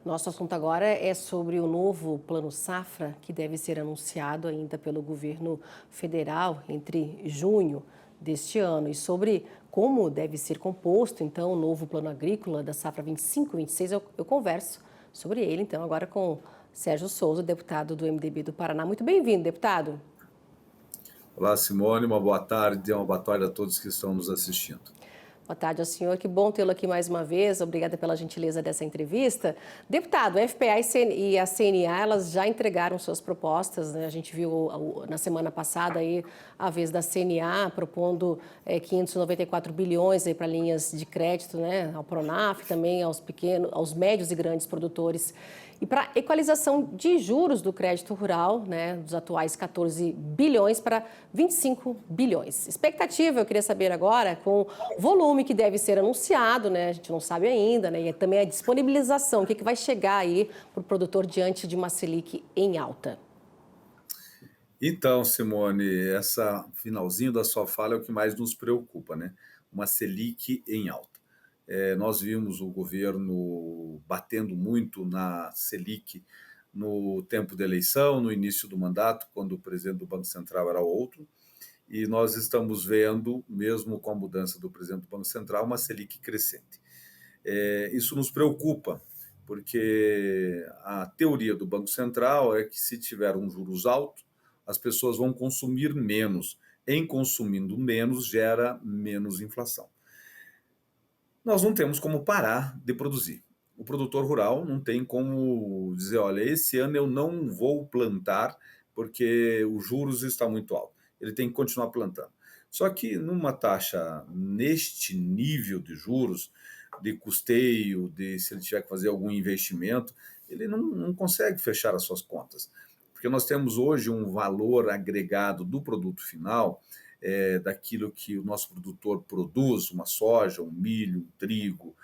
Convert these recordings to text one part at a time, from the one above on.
Nosso assunto agora é sobre o novo Plano Safra, que deve ser anunciado ainda pelo governo federal entre junho deste ano, e sobre como deve ser composto, então, o novo Plano Agrícola da Safra 25-26. Eu converso sobre ele, então, agora com Sérgio Souza, deputado do MDB do Paraná. Muito bem-vindo, deputado. Olá, Simone, uma boa tarde a todos que estão nos assistindo. Boa tarde ao senhor, que bom tê-lo aqui mais uma vez. Obrigada pela gentileza dessa entrevista. Deputado, a FPA e a CNA, elas já entregaram suas propostas, né? A gente viu na semana passada aí a vez da CNA propondo 594 bilhões para linhas de crédito, né? Ao Pronaf, também aos pequenos, aos médios e grandes produtores. E para equalização de juros do crédito rural, né, dos atuais 14 bilhões para 25 bilhões. Expectativa, eu queria saber agora, com volume que deve ser anunciado, né, a gente não sabe ainda, né, e também a disponibilização, o que vai chegar aí para o produtor diante de uma Selic em alta. Então, Simone, essa finalzinho da sua fala é o que mais nos preocupa, né? Uma Selic em alta. Nós vimos o governo batendo muito na Selic no tempo da eleição, no início do mandato, quando o presidente do Banco Central era outro, e nós estamos vendo, mesmo com a mudança do presidente do Banco Central, uma Selic crescente. Isso nos preocupa, porque a teoria do Banco Central é que se tiver um juros alto, as pessoas vão consumir menos. Em consumindo menos, gera menos inflação. Nós não temos como parar de produzir. O produtor rural não tem como dizer, olha, esse ano eu não vou plantar porque os juros estão muito alto. Ele tem que continuar plantando. Só que numa taxa neste nível de juros, de custeio, de se ele tiver que fazer algum investimento, ele não consegue fechar as suas contas. Porque nós temos hoje um valor agregado do produto final, daquilo que o nosso produtor produz, uma soja, um milho, um trigo,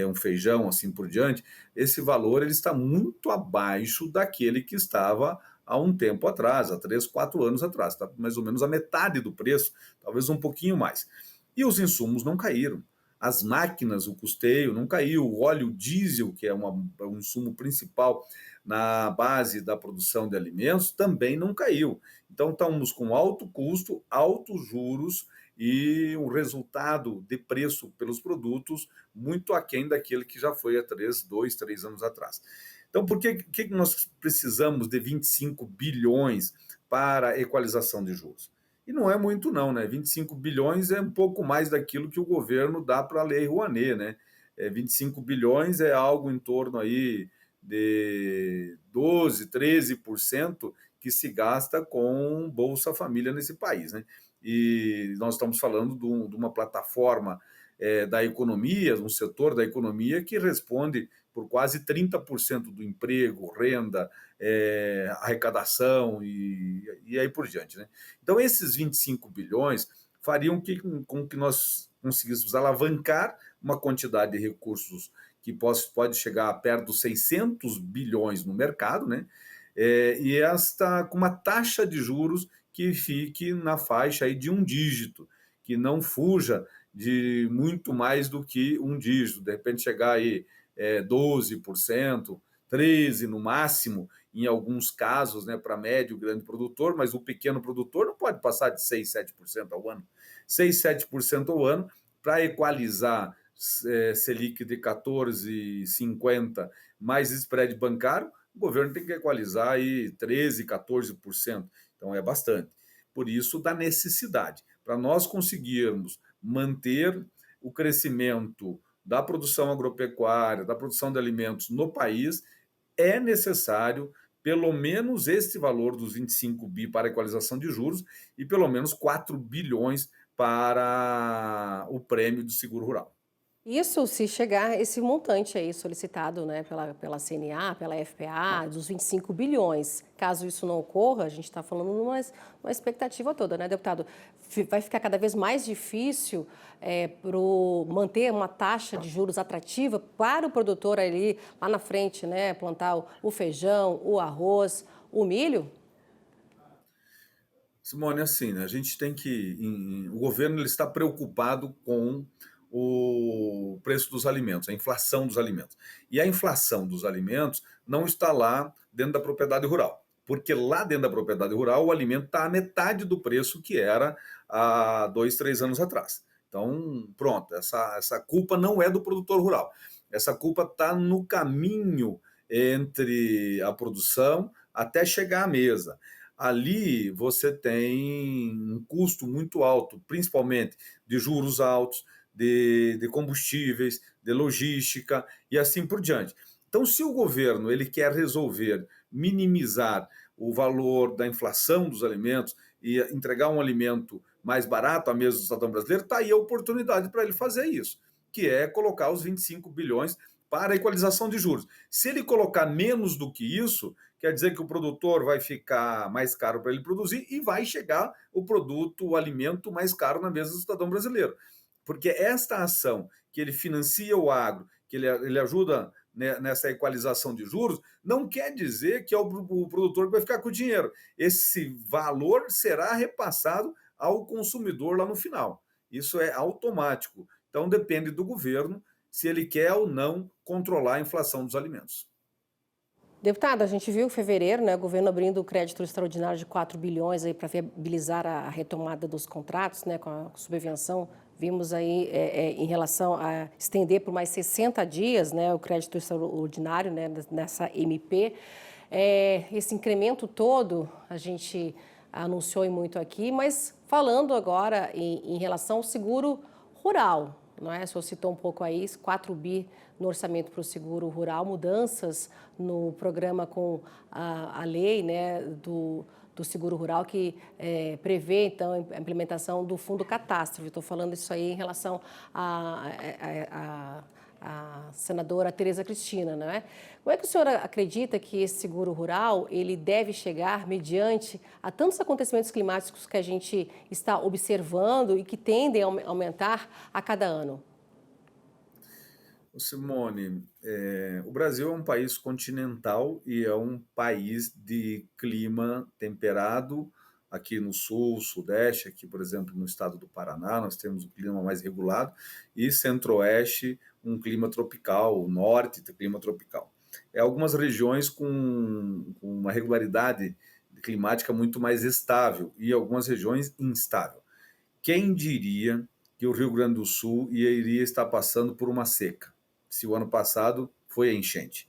um feijão, assim por diante, esse valor ele está muito abaixo daquele que estava há um tempo atrás, há 3, 4 anos atrás, está mais ou menos a metade do preço, talvez um pouquinho mais. E os insumos não caíram. As máquinas, o custeio não caiu, o óleo diesel, que é um insumo principal na base da produção de alimentos, também não caiu. Então, estamos com alto custo, altos juros e um resultado de preço pelos produtos muito aquém daquele que já foi há 2, 3 anos atrás. Então, por que nós precisamos de 25 bilhões para a equalização de juros? E não é muito não, né? 25 bilhões é um pouco mais daquilo que o governo dá para a Lei Rouanet, né? 25 bilhões é algo em torno aí de 12, 13% que se gasta com Bolsa Família nesse país, né? E nós estamos falando de uma plataforma da economia, um setor da economia que responde por quase 30% do emprego, renda, arrecadação e aí por diante, né? Então, esses 25 bilhões fariam com que nós conseguíssemos alavancar uma quantidade de recursos que pode chegar a perto dos 600 bilhões no mercado, né? E esta com uma taxa de juros que fique na faixa aí de um dígito, que não fuja de muito mais do que um dígito, de repente chegar aí 12%, 13% no máximo, em alguns casos, né, para médio e grande produtor, mas o pequeno produtor não pode passar de 6, 7% ao ano. 6, 7% ao ano para equalizar Selic de 14,50 mais spread bancário, o governo tem que equalizar aí 13, 14%. Então é bastante. Por isso, da necessidade. Para nós conseguirmos manter o crescimento da produção agropecuária, da produção de alimentos no país, é necessário pelo menos este valor dos 25 bi para a equalização de juros e pelo menos 4 bilhões para o prêmio do seguro rural. Isso se chegar esse montante aí solicitado, né, pela CNA, pela FPA, dos 25 bilhões. Caso isso não ocorra, a gente está falando uma expectativa toda, né, deputado? Vai ficar cada vez mais difícil manter uma taxa de juros atrativa para o produtor ali lá na frente, né, plantar o feijão, o arroz, o milho? Simone, assim, né, a gente tem que. O governo ele está preocupado com o preço dos alimentos, a inflação dos alimentos. E a inflação dos alimentos não está lá dentro da propriedade rural, porque lá dentro da propriedade rural o alimento está a metade do preço que era há 2, 3 anos atrás. Então, pronto, essa culpa não é do produtor rural. Essa culpa está no caminho entre a produção até chegar à mesa. Ali você tem um custo muito alto, principalmente de juros altos, de combustíveis, de logística e assim por diante. Então, se o governo ele quer resolver minimizar o valor da inflação dos alimentos e entregar um alimento mais barato à mesa do cidadão brasileiro, está aí a oportunidade para ele fazer isso, que é colocar os 25 bilhões para a equalização de juros. Se ele colocar menos do que isso, quer dizer que o produtor vai ficar mais caro para ele produzir e vai chegar o produto, o alimento mais caro na mesa do cidadão brasileiro. Porque esta ação que ele financia o agro, que ele ajuda nessa equalização de juros, não quer dizer que é o produtor que vai ficar com o dinheiro. Esse valor será repassado ao consumidor lá no final. Isso é automático. Então depende do governo se ele quer ou não controlar a inflação dos alimentos. Deputado, a gente viu em fevereiro, né, o governo abrindo o crédito extraordinário de 4 bilhões aí para viabilizar a retomada dos contratos, né, com a subvenção. Vimos aí em relação a estender por mais 60 dias, né, o crédito extraordinário, né, nessa MP. Esse incremento todo a gente anunciou muito aqui, mas falando agora em relação ao seguro rural, não é? O senhor citou um pouco aí, 4 bi no orçamento para o seguro rural, mudanças no programa com a lei, né, do seguro rural que prevê, então, a implementação do fundo catástrofe. Estou falando isso aí em relação a senadora Tereza Cristina, não é? Como é que o senhor acredita que esse seguro rural ele deve chegar mediante a tantos acontecimentos climáticos que a gente está observando e que tendem a aumentar a cada ano? Simone, o Brasil é um país continental e é um país de clima temperado. Aqui no sul, sudeste, aqui, por exemplo, no estado do Paraná, nós temos um clima mais regulado, e centro-oeste, um clima tropical, o norte, clima tropical. Algumas regiões com uma regularidade climática muito mais estável e algumas regiões instável. Quem diria que o Rio Grande do Sul iria estar passando por uma seca, se o ano passado foi a enchente?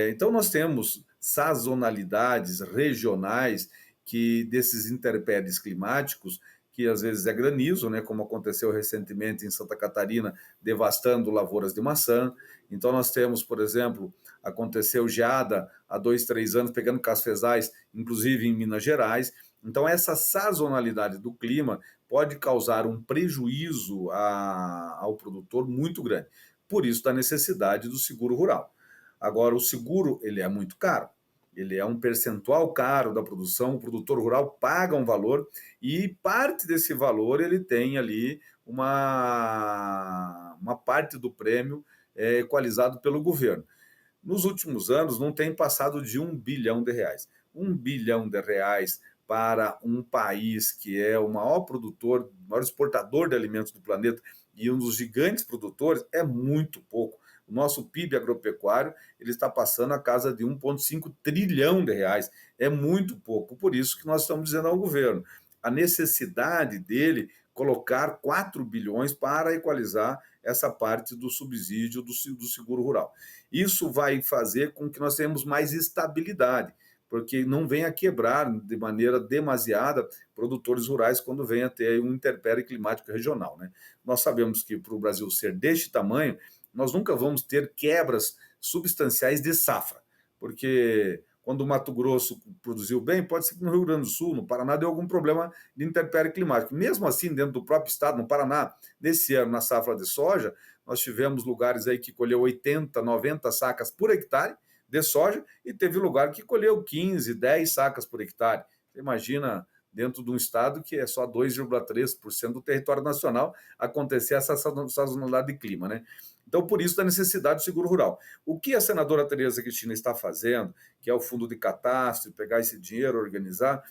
Então, nós temos sazonalidades regionais que desses intempéries climáticos, que às vezes é granizo, né, como aconteceu recentemente em Santa Catarina, devastando lavouras de maçã. Então, nós temos, por exemplo, aconteceu geada há 2, 3 anos, pegando cafezais, inclusive em Minas Gerais. Então, essa sazonalidade do clima pode causar um prejuízo ao produtor muito grande. Por isso, da necessidade do seguro rural. Agora, o seguro ele é muito caro, ele é um percentual caro da produção, o produtor rural paga um valor e parte desse valor ele tem ali uma parte do prêmio equalizado pelo governo. Nos últimos anos não tem passado de R$ 1 bilhão. R$ 1 bilhão para um país que é o maior produtor, o maior exportador de alimentos do planeta e um dos gigantes produtores é muito pouco. O nosso PIB agropecuário ele está passando a casa de R$ 1,5 trilhão. É muito pouco. Por isso que nós estamos dizendo ao governo a necessidade dele colocar 4 bilhões para equalizar essa parte do subsídio do seguro rural. Isso vai fazer com que nós tenhamos mais estabilidade, porque não venha quebrar de maneira demasiada produtores rurais quando venha ter um intempérie climático regional, né? Nós sabemos que para o Brasil ser deste tamanho, nós nunca vamos ter quebras substanciais de safra, porque quando o Mato Grosso produziu bem, pode ser que no Rio Grande do Sul, no Paraná, deu algum problema de intempérie climática. Mesmo assim, dentro do próprio estado, no Paraná, nesse ano, na safra de soja, nós tivemos lugares aí que colheu 80, 90 sacas por hectare de soja e teve lugar que colheu 15, 10 sacas por hectare. Você imagina, dentro de um estado que é só 2,3% do território nacional, acontecer essa sazonalidade de clima, né? Então, por isso, da necessidade do seguro rural. O que a senadora Tereza Cristina está fazendo, que é o fundo de catástrofe, pegar esse dinheiro, organizar,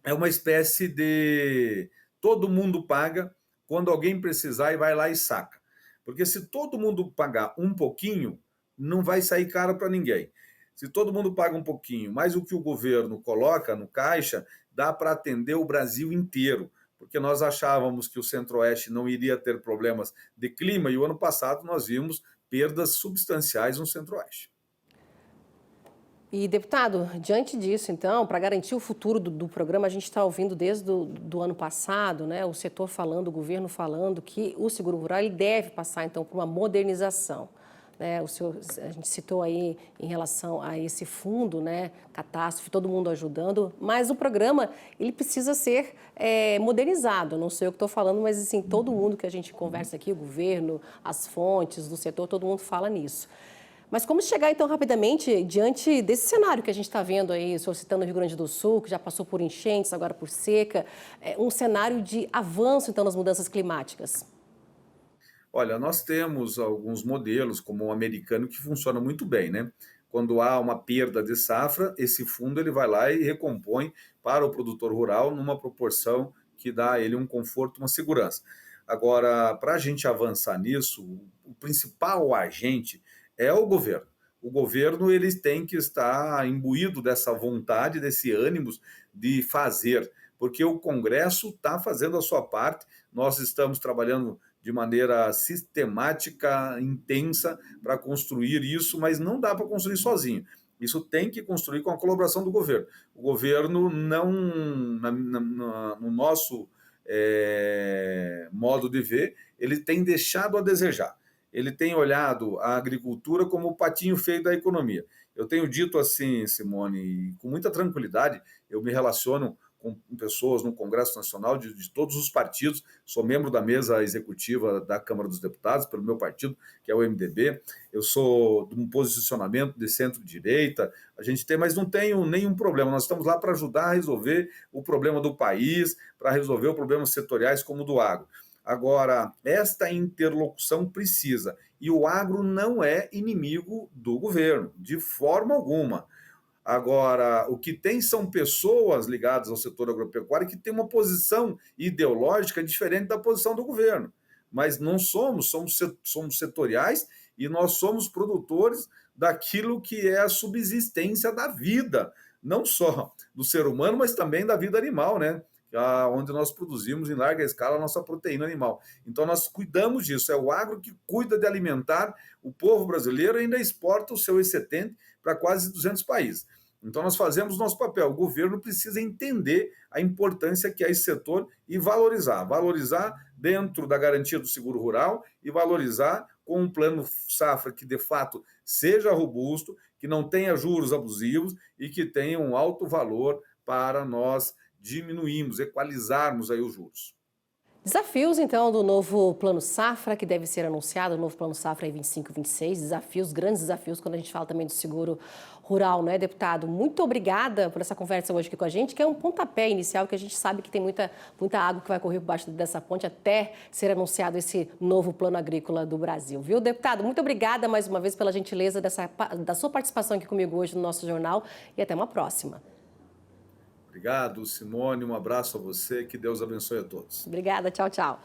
é uma espécie de todo mundo paga quando alguém precisar e vai lá e saca. Porque se todo mundo pagar um pouquinho, não vai sair caro para ninguém. Se todo mundo paga um pouquinho, mais o que o governo coloca no caixa, dá para atender o Brasil inteiro. Porque nós achávamos que o Centro-Oeste não iria ter problemas de clima, e o ano passado nós vimos perdas substanciais no Centro-Oeste. E, deputado, diante disso, então, para garantir o futuro do programa, a gente está ouvindo desde do ano passado, né, o setor falando, o governo falando que o seguro rural ele deve passar, então, por uma modernização. Né? A gente citou aí em relação a esse fundo, né, catástrofe, todo mundo ajudando, mas o programa ele precisa ser modernizado. Não sei eu que estou falando, mas assim, todo mundo que a gente conversa aqui, o governo, as fontes do setor, todo mundo fala nisso. Mas como chegar, então, rapidamente diante desse cenário que a gente está vendo aí, solicitando o Rio Grande do Sul, que já passou por enchentes, agora por seca, um cenário de avanço, então, nas mudanças climáticas? Olha, nós temos alguns modelos, como o americano, que funciona muito bem, né? Quando há uma perda de safra, esse fundo ele vai lá e recompõe para o produtor rural numa proporção que dá a ele um conforto, uma segurança. Agora, para a gente avançar nisso, o principal agente é o governo. O governo ele tem que estar imbuído dessa vontade, desse ânimo de fazer, porque o Congresso está fazendo a sua parte. Nós estamos trabalhando de maneira sistemática, intensa, para construir isso, mas não dá para construir sozinho. Isso tem que construir com a colaboração do governo. O governo não, no nosso modo de ver, ele tem deixado a desejar. Ele tem olhado a agricultura como o patinho feio da economia. Eu tenho dito assim, Simone, com muita tranquilidade, eu me relaciono com pessoas no Congresso Nacional de todos os partidos, sou membro da mesa executiva da Câmara dos Deputados, pelo meu partido, que é o MDB, eu sou de um posicionamento de centro-direita, a gente tem, mas não tenho nenhum problema, nós estamos lá para ajudar a resolver o problema do país, para resolver os problemas setoriais como o do agro. Agora, esta interlocução precisa, e o agro não é inimigo do governo, de forma alguma. Agora, o que tem são pessoas ligadas ao setor agropecuário que têm uma posição ideológica diferente da posição do governo. Mas não somos setoriais e nós somos produtores daquilo que é a subsistência da vida, não só do ser humano, mas também da vida animal, né? Onde nós produzimos em larga escala a nossa proteína animal. Então, nós cuidamos disso. É o agro que cuida de alimentar o povo brasileiro e ainda exporta o seu excedente para quase 200 países. Então, nós fazemos o nosso papel. O governo precisa entender a importância que é esse setor e valorizar. Valorizar dentro da garantia do seguro rural e valorizar com um plano safra que, de fato, seja robusto, que não tenha juros abusivos e que tenha um alto valor para nós diminuirmos, equalizarmos aí os juros. Desafios, então, do novo Plano Safra, que deve ser anunciado, o novo Plano Safra aí 25, 26, desafios, grandes desafios, quando a gente fala também do seguro rural, né, deputado? Muito obrigada por essa conversa hoje aqui com a gente, que é um pontapé inicial, que a gente sabe que tem muita água que vai correr por baixo dessa ponte até ser anunciado esse novo Plano Agrícola do Brasil, viu, deputado? Muito obrigada mais uma vez pela gentileza da sua participação aqui comigo hoje no nosso jornal e até uma próxima. Obrigado, Simone. Um abraço a você. Que Deus abençoe a todos. Obrigada. Tchau, tchau.